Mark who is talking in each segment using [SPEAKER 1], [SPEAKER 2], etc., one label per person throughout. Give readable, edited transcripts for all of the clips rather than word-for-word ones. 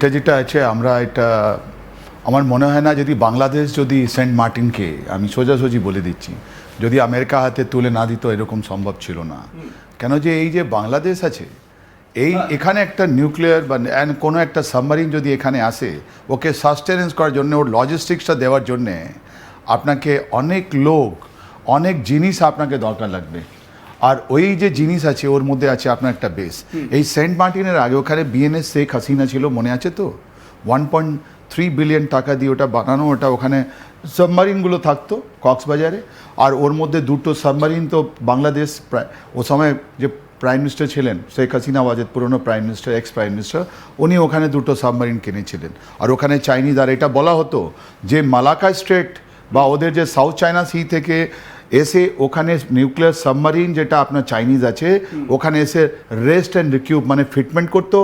[SPEAKER 1] এটা যেটা আছে আমরা এটা আমার মনে হয় না যদি বাংলাদেশ যদি সেন্ট মার্টিনকে আমি সোজাসুজি বলে দিচ্ছি যদি আমেরিকা হাতে তুলে না দিত এরকম সম্ভব ছিল না কেন যে এই যে বাংলাদেশ আছে এই এখানে একটা নিউক্লিয়ার বা কোনো একটা সাবমারিন যদি এখানে আসে ওকে সাস্টেনেন্স করার জন্য ওর লজিস্টিক্সটা দেওয়ার জন্যে আপনাকে অনেক লোক অনেক জিনিস আপনাকে দরকার লাগবে আর ওই যে জিনিস আছে ওর মধ্যে আছে আপনার একটা বেস এই সেন্ট মার্টিনের আগে ওখানে বিএনএস শেখ হাসিনা ছিল মনে আছে তো 1.3 বিলিয়ন টাকা দিয়ে ওটা বানানো ওটা ওখানে সাবমারিনগুলো থাকতো কক্সবাজারে আর ওর মধ্যে দুটো সাবমারিন তো বাংলাদেশ প্রায় ও সময় যে প্রাইম মিনিস্টার ছিলেন শেখ হাসিনা ওয়াজেদ পুরনো prime minister x prime minister উনি ওখানে দুটো সাবমারিন কিনেছিলেন আর ওখানে চাইনিজ আর এটা বলা হতো যে মালাক্কা স্ট্রেট বা ওদের যে সাউথ চায়না সি থেকে এসে ওখানে নিউক্লিয়ার সাবমারিন যেটা আপনার চাইনিজ আছে ওখানে এসে রেস্ট অ্যান্ড রিকিউব মানে ফিটমেন্ট করতো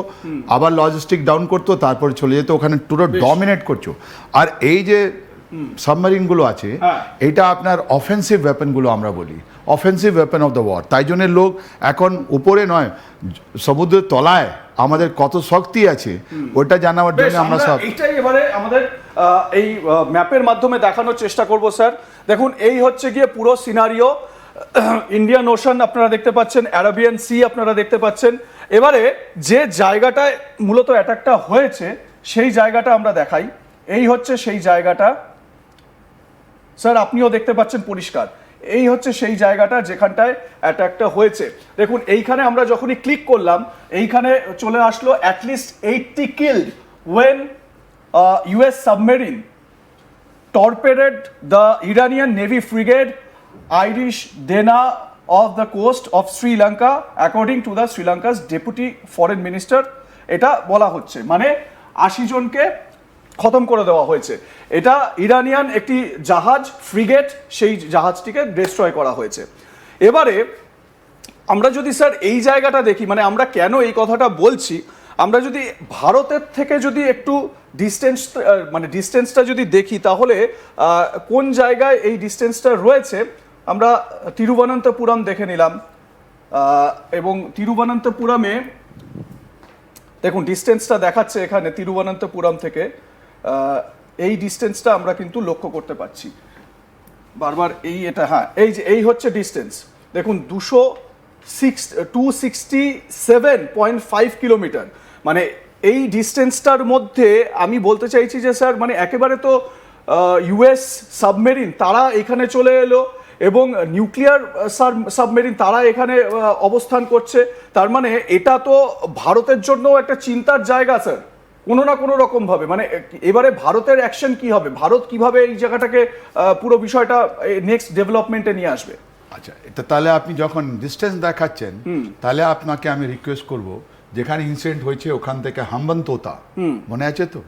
[SPEAKER 1] আবার লজিস্টিক ডাউন করতো তারপরে চলে যেত ওখানে পুরো ডমিনেট করছো আর এই যে সাবমারিনগুলো আছে এটা আপনার অফেন্সিভ ওয়েপনগুলো আমরা বলি offensive weapon of the war তাই জন্য লোক এখন উপরে নয় সমুদ্রের তলায় আমাদের কত শক্তি আছে ওটা জানাবার জন্য আমরা সব
[SPEAKER 2] এইটাই এবারে আমাদের এই ম্যাপের মাধ্যমে দেখানোর চেষ্টা করব স্যার দেখুন এই হচ্ছে গিয়ে পুরো সিনারিও ইন্ডিয়ান ওশান আপনারা দেখতে পাচ্ছেন অ্যারাবিয়ান সি আপনারা দেখতে পাচ্ছেন এবারে যে জায়গাটায় মূলত অ্যাটাকটা হয়েছে সেই জায়গাটা আমরা দেখাই এই হচ্ছে সেই জায়গাটা স্যার আপনিও দেখতে পাচ্ছেন পরিষ্কার এই হচ্ছে সেই জায়গাটা যেখানটায় অ্যাটাকটা হয়েছে দেখুন এইখানে আমরা যখনই ক্লিক করলাম এইখানে চলে আসলো at least 80 killed when US submarine torpedoed the Iranian navy frigate IRIS Dena off the coast of Sri Lanka according to the Sri Lanka's deputy foreign minister এটা বলা হচ্ছে মানে 80 জনকে খতম করে দেওয়া হয়েছে এটা ইরানিয়ান একটি জাহাজ ফ্রিগেট সেই জাহাজটিকে ডিস্ট্রয় করা হয়েছে এবারে আমরা যদি স্যার এই জায়গাটা দেখি মানে আমরা কেন এই কথাটা বলছি আমরা যদি ভারতের থেকে যদি একটু ডিস্টেন্সটা যদি দেখি তাহলে কোন জায়গায় এই ডিস্টেন্সটা রয়েছে আমরা তিরুবনন্তপুরম দেখে নিলাম এবং তিরুবনন্তপুরমে দেখুন ডিস্টেন্সটা দেখাচ্ছে এখানে তিরুবনন্তপুরম থেকে এই ডিস্টেন্সটা আমরা কিন্তু লক্ষ্য করতে পারছি বারবার এটা হ্যাঁ এই হচ্ছে ডিস্টেন্স দেখুন 267.5 কিলোমিটার মানে এই ডিস্টেন্সটার মধ্যে আমি বলতে চাইছি যে স্যার মানে একেবারে তো ইউএস সাবমেরিন তারা এখানে চলে এলো এবং নিউক্লিয়ার সাবমেরিন তারা এখানে অবস্থান করছে তার মানে এটা তো ভারতের জন্য একটা চিন্তার জায়গা স্যার কোনো না কোনো রকম ভাবে মানে এবারে ভারতের অ্যাকশন কি হবে ভারত কিভাবে এই জায়গাটাকে পুরো বিষয়টা নেক্সট ডেভেলপমেন্টে নিয়ে আসবে
[SPEAKER 1] আচ্ছা এটা তাহলে আপনি যখন ডিস্টেন্স দেখাচ্ছেন তাহলে আপনাকে আমি রিকোয়েস্ট করব যেখানে ইনসিডেন্ট হয়েছে ওখান থেকে হাম্বানতোতা মনে আছে তো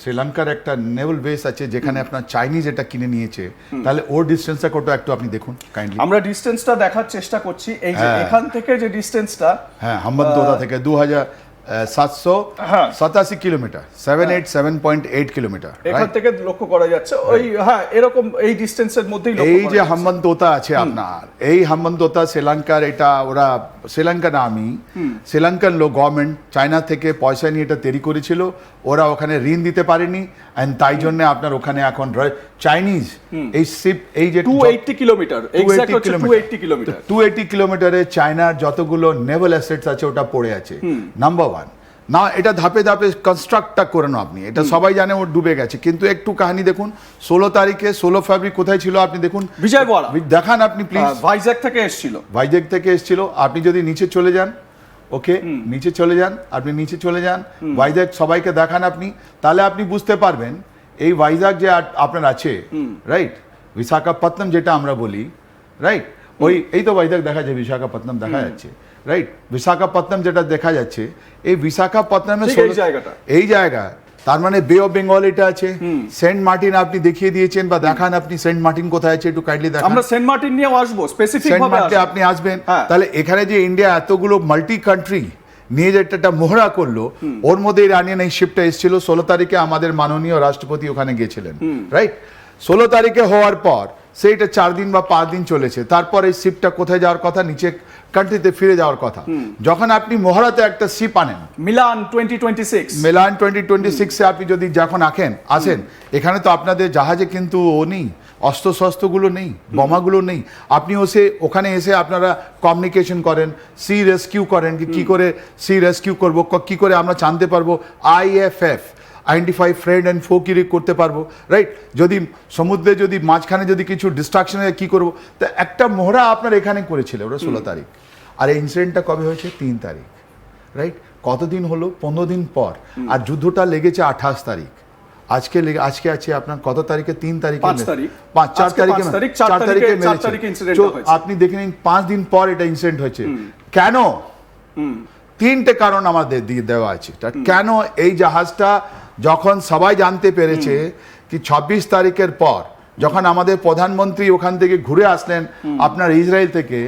[SPEAKER 1] শ্রীলঙ্কার একটা নেভাল বেস আছে যেখানে আপনার চাইনিজ এটা কিনে নিয়েছে তাহলে ওর ডিস্টেন্সটা কত একটু আপনি দেখুন কাইন্ডলি
[SPEAKER 2] আমরা ডিস্টেন্সটা দেখার চেষ্টা করছি এই যে এখান থেকে যে ডিস্টেন্সটা
[SPEAKER 1] হ্যাঁ হাম্বানতোতা থেকে 2787 কিলোমিটার 787.8 কিলোমিটার
[SPEAKER 2] এখান থেকে লক্ষ্য করা যাচ্ছে ওই হ্যাঁ এরকম এই ডিস্টেন্সের মধ্যেই
[SPEAKER 1] এই যে হাম্বানতোতা আছে আপনার এই হাম্বানতোতা শ্রীলঙ্কার এটা ওরা শ্রীলঙ্কার আর্মি শ্রীলঙ্কার লোক গভর্নমেন্ট চায়না থেকে পয়সা নিয়ে এটা তৈরি করেছিল ওরা ওখানে ঋণ দিতে পারেনি এন্ড তাই জন্য আপনার ওখানে এখন চাইনিজ এই শিপ এই যে
[SPEAKER 2] 280 কিলোমিটার এক্স্যাক্ট হচ্ছে 280 কিলোমিটার
[SPEAKER 1] 280 কিলোমিটারে চায়নার যতগুলো নেভাল অ্যাসেটস আছে ওটা পড়ে আছে নাম্বার ওয়ান না এটা ধাপে ধাপে কনস্ট্রাক্টটা করে না আপনি এটা সবাই জানে ও ডুবে গেছে কিন্তু একটু কাহিনী দেখুন 16 তারিখে 16 ফেব্রুয়ারি কোথায় ছিল আপনি দেখুন
[SPEAKER 2] বিজয়ওয়াড়া
[SPEAKER 1] দেখান আপনি প্লিজ
[SPEAKER 2] ভাইজ্যাগ থেকে এসেছিল
[SPEAKER 1] আপনি যদি নিচে চলে যান ওকে নিচে চলে যান আপনি নিচে চলে যান ভাইজ্যাগ সবাইকে দেখান আপনি তাহলে আপনি বুঝতে পারবেন এই ভাইজ্যাগ যে আপনার আছে রাইট বিশাখাপত্তনম যেটা আমরা বলি রাইট ওই এই তো ভাইজ্যাগ দেখা যায় বিশাখাপত্তনম দেখা যাচ্ছে রাইট বিশাখাপত্তনম যেটা দেখা যাচ্ছে এই বিশাখাপত্তনমের এই জায়গা তার মানে বে অফ বেঙ্গল এটা আছে সেন্ট মার্টিন আপনি দেখিয়ে দিয়েছেন বা দেখান আপনি সেন্ট মার্টিন কোথায় আছে একটু কাইন্ডলি দেখান
[SPEAKER 2] আমরা সেন্ট মার্টিন নিয়ে আসবো স্পেসিফিক
[SPEAKER 1] সেন্ট
[SPEAKER 2] ভাবে
[SPEAKER 1] মার্টিন আপনি আসবেন তাহলে এখানে যে ইন্ডিয়া এতগুলো মাল্টি কান্ট্রি নিয়ে যে একটা মহড়া করলো ওর মধ্যে ইরানিয়ান এই শিপটা এসেছিল 16 তারিখে আমাদের মাননীয় রাষ্ট্রপতি ওখানে গিয়েছিলেন রাইট 16 তারিখে হওয়ার পর সেইটা 4 দিন বা 5 দিন চলেছে, তারপর এই শিপটা কোথায় যাওয়ার কথা, নিচে কান্ট্রিতে ফিরে যাওয়ার কথা। যখন আপনি মহড়াতে একটা শিপ আনেন,
[SPEAKER 2] মিলান 2026,
[SPEAKER 1] মিলান 2026 এ আপনি যদি যখন আসেন, এখানে তো আপনাদের জাহাজে কিন্তু নেই, অস্ত্রশস্ত্রগুলো নেই, বোমাগুলো নেই। আপনি ওখানে এসে আপনারা কমিউনিকেশন করেন, সি রেস্কিউ করেন, কি করে সি রেস্কিউ করবো, কি করে আমরা জানতে পারবো IFF আইডেন্টিফাই ফ্রেন্ড অ্যান্ড ফো কি করতে পারবো, রাইট? যদি সমুদ্রে যদি মাঝখানে যদি কিছু ডিস্ট্রাকশন হয় কি করবো। তো একটা মহড়া আপনার এখানে করেছিল ওরা 16 তারিখ, আর এই ইনসিডেন্টটা কবে হয়েছে? 3 তারিখ, রাইট? কতদিন হলো? 15 দিন পর। আর যুদ্ধটা লেগেছে 28 তারিখ। আজকে আছে আপনার কত তারিখে? 3 তারিখে,
[SPEAKER 2] 5 তারিখ,
[SPEAKER 1] 4 তারিখে, 4 তারিখে
[SPEAKER 2] ইনসিডেন্টটা হয়েছে।
[SPEAKER 1] আপনি দেখে নিন 5 দিন পর এটা ইনসিডেন্ট হয়েছে। কেন? 3টে কারণ আমাদের দিয়ে দেওয়া আছে। কেন এই জাহাজটা যখন সবাই জানতে পেরেছে কি 26 তারিখের পর যখন আমাদের প্রধানমন্ত্রী ওখান থেকে ঘুরে আসলেন আপনার ইসরায়েল থেকে,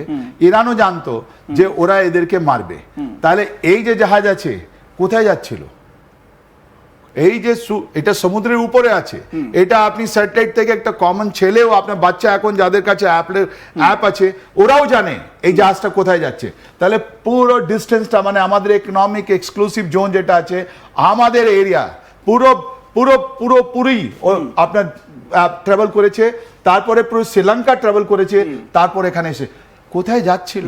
[SPEAKER 1] ইরানও জানতো যে ওরা এদেরকে মারবে, তাহলে এই যে জাহাজ আছে কোথায় যাচ্ছিল? এই যে এটা সমুদ্রের উপরে আছে, এটা আপনি স্যাটেলাইট থেকে একটা কমন ছেলেও, আপনার বাচ্চা এখন যাদের কাছে অ্যাপ আছে ওরাও জানে এই জাহাজটা কোথায় যাচ্ছে। তাহলে পুরো ডিস্টেন্সটা, মানে আমাদের ইকোনমিক এক্সক্লুসিভ জোন যেটা আছে আমাদের এরিয়া, পুরোপুরি আপনার ট্রাভেল করেছে, তারপরে পুরো শ্রীলঙ্কা ট্রাভেল করেছে, তারপর এখানে এসে কোথায় যাচ্ছিল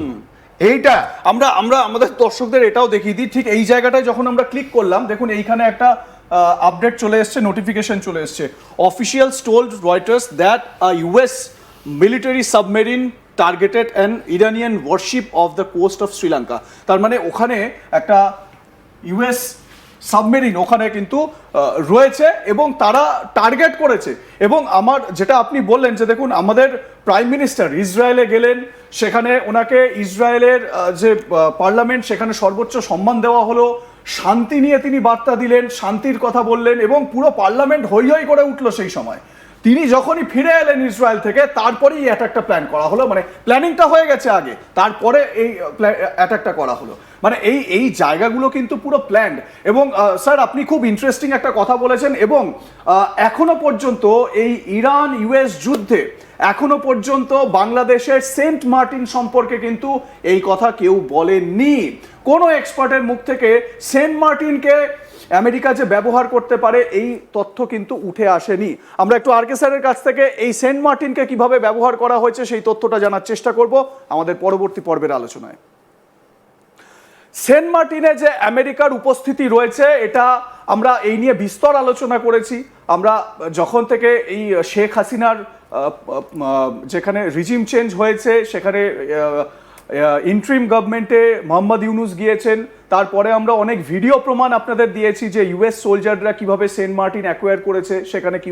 [SPEAKER 1] এইটা
[SPEAKER 2] আমরা আমাদের দর্শকদের এটাও দেখিয়ে দিই। ঠিক এই জায়গাটায় যখন আমরা ক্লিক করলাম, দেখুন এইখানে একটা আপডেট চলে এসছে, নোটিফিকেশন চলে এসছে। Officials told Reuters that a US military submarine targeted an Iranian warship off the coast of Sri Lanka. তার মানে ওখানে একটা US সাবমেরিন ওখানে কিন্তু রয়েছে এবং তারা টার্গেট করেছে। এবং আমার যেটা আপনি বললেন যে দেখুন আমাদের প্রাইম মিনিস্টার ইসরায়েলে গেলেন, সেখানে ওনাকে ইসরায়েলের যে পার্লামেন্ট সেখানে সর্বোচ্চ সম্মান দেওয়া হলো, শান্তি নিয়ে তিনি বার্তা দিলেন, শান্তির কথা বললেন এবং পুরো পার্লামেন্ট হৈ হৈ করে উঠলো সেই সময়। তিনি যখনই ফিরে এলেন ইসরায়েল থেকে, তারপরেই অ্যাটাকটা প্ল্যান করা হলো, মানে প্ল্যানিংটা হয়ে গেছে আগে, তারপরে এই অ্যাটাকটা করা হলো। মানে এই জায়গাগুলো কিন্তু পুরো প্ল্যান্ড। এবং স্যার আপনি খুব ইন্টারেস্টিং একটা কথা বলেছেন। এবং এখনো পর্যন্ত এই ইরান US যুদ্ধে এখনো পর্যন্ত বাংলাদেশের সেন্ট মার্টিন সম্পর্কে কিন্তু এই কথা কেউ বলেননি। কোনো এক্সপার্টের মুখ থেকে সেন্ট মার্টিনকে আমেরিকা যে ব্যবহার করতে পারে এই তথ্য কিন্তু উঠে আসেনি। আমরা একটু RK স্যারের কাছ থেকে এই সেন্ট মার্টিনকে কিভাবে ব্যবহার করা হয়েছে সেই তথ্যটা জানার চেষ্টা করব আমাদের পরবর্তী পর্বের আলোচনায়। সেন্ট মার্টিনে যে আমেরিকার উপস্থিতি রয়েছে, এটা আমরা এই নিয়ে বিস্তর আলোচনা করেছি। আমরা যখন থেকে এই শেখ হাসিনার যেখানে রিজিম চেঞ্জ হয়েছে, সেখানে ইন্ট্রিম গভর্নমেন্টে মোহাম্মদ ইউনুস গিয়েছেন, তারপরে আমরা অনেক ভিডিও প্রমাণ আপনাদের দিয়েছি যে US সোলজাররা কিভাবে সেন্ট মার্টিন অ্যাকোয়ার করেছে, সেখানে কি